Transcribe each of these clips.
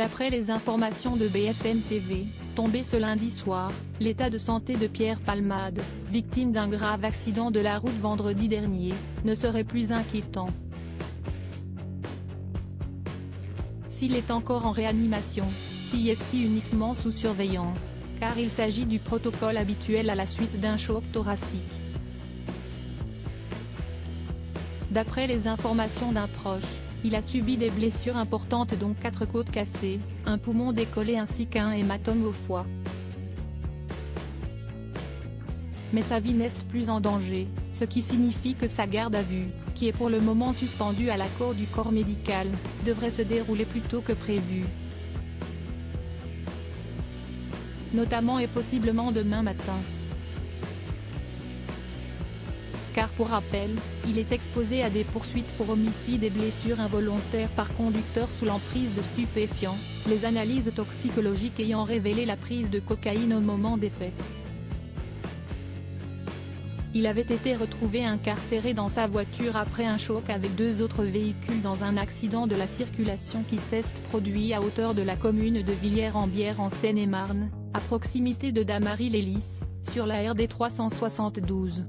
D'après les informations de BFM TV, tombé ce lundi soir, l'état de santé de Pierre Palmade, victime d'un grave accident de la route vendredi dernier, ne serait plus inquiétant. S'il est encore en réanimation, s'y est-il uniquement sous surveillance, car il s'agit du protocole habituel à la suite d'un choc thoracique. D'après les informations d'un proche, il a subi des blessures importantes dont 4 côtes cassées, un poumon décollé ainsi qu'un hématome au foie. Mais sa vie n'est plus en danger, ce qui signifie que sa garde à vue, qui est pour le moment suspendue à l'accord du corps médical, devrait se dérouler plus tôt que prévu. Notamment et possiblement demain matin. Car pour rappel, il est exposé à des poursuites pour homicide et blessures involontaires par conducteur sous l'emprise de stupéfiants, les analyses toxicologiques ayant révélé la prise de cocaïne au moment des faits. Il avait été retrouvé incarcéré dans sa voiture après un choc avec 2 autres véhicules dans un accident de la circulation qui s'est produit à hauteur de la commune de Villiers-en-Bière en Seine-et-Marne, à proximité de Damary-les-Lys, sur la RD 372.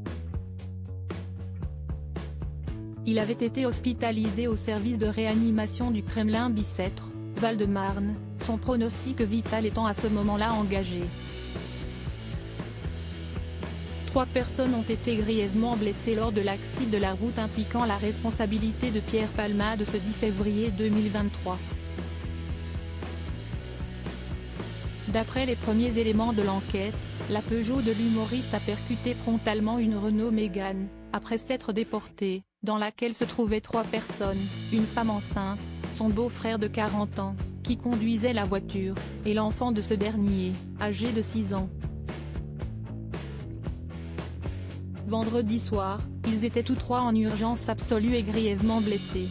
Il avait été hospitalisé au service de réanimation du Kremlin-Bicêtre, Val-de-Marne, son pronostic vital étant à ce moment-là engagé. 3 personnes ont été grièvement blessées lors de l'accident de la route impliquant la responsabilité de Pierre Palmade ce 10 février 2023. D'après les premiers éléments de l'enquête, la Peugeot de l'humoriste a percuté frontalement une Renault Mégane, après s'être déportée, dans laquelle se trouvaient 3 personnes, une femme enceinte, son beau-frère de 40 ans, qui conduisait la voiture, et l'enfant de ce dernier, âgé de 6 ans. Vendredi soir, ils étaient tous 3 en urgence absolue et grièvement blessés.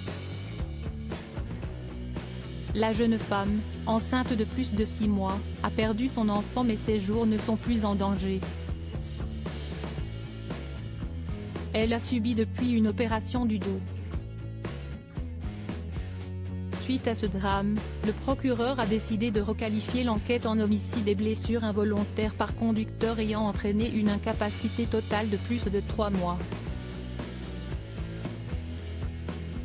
La jeune femme, enceinte de plus de 6 mois, a perdu son enfant mais ses jours ne sont plus en danger. Elle a subi depuis une opération du dos. Suite à ce drame, le procureur a décidé de requalifier l'enquête en homicide et blessures involontaires par conducteur ayant entraîné une incapacité totale de plus de 3 mois.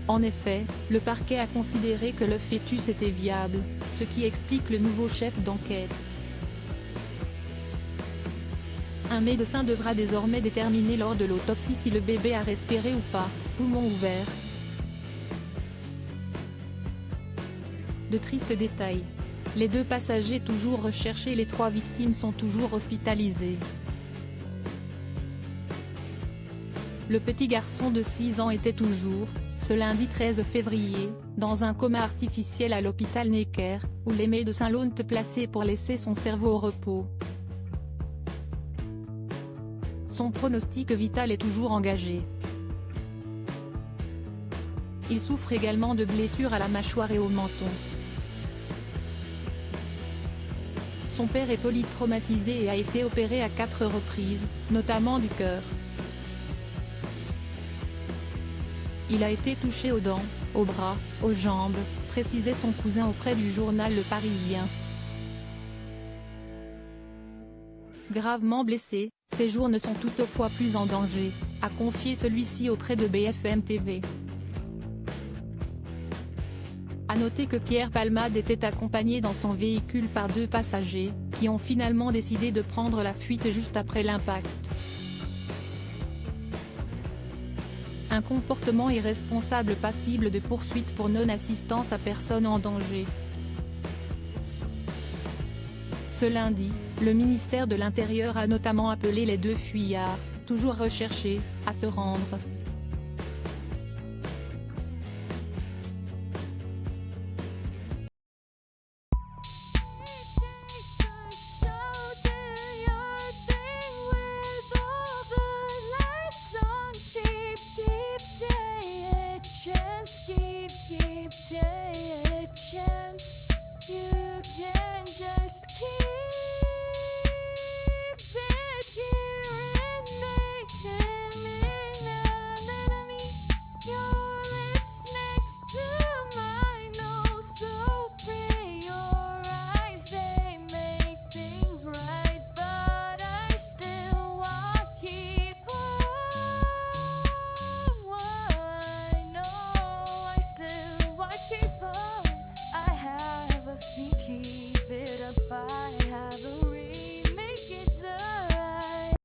En effet, le parquet a considéré que le fœtus était viable, ce qui explique le nouveau chef d'enquête. Un médecin devra désormais déterminer lors de l'autopsie si le bébé a respiré ou pas, poumon ouvert. De tristes détails. Les 2 passagers toujours recherchés et les 3 victimes sont toujours hospitalisés. Le petit garçon de 6 ans était toujours, ce lundi 13 février, dans un coma artificiel à l'hôpital Necker, où les médecins l'ont placé pour laisser son cerveau au repos. Son pronostic vital est toujours engagé. Il souffre également de blessures à la mâchoire et au menton. Son père est polytraumatisé et a été opéré à 4 reprises, notamment du cœur. Il a été touché aux dents, aux bras, aux jambes, précisait son cousin auprès du journal Le Parisien. Gravement blessé, ses jours ne sont toutefois plus en danger, a confié celui-ci auprès de BFM TV. A noter que Pierre Palmade était accompagné dans son véhicule par 2 passagers, qui ont finalement décidé de prendre la fuite juste après l'impact. Un comportement irresponsable passible de poursuite pour non-assistance à personne en danger. Ce lundi, le ministère de l'Intérieur a notamment appelé les 2 fuyards, toujours recherchés, à se rendre,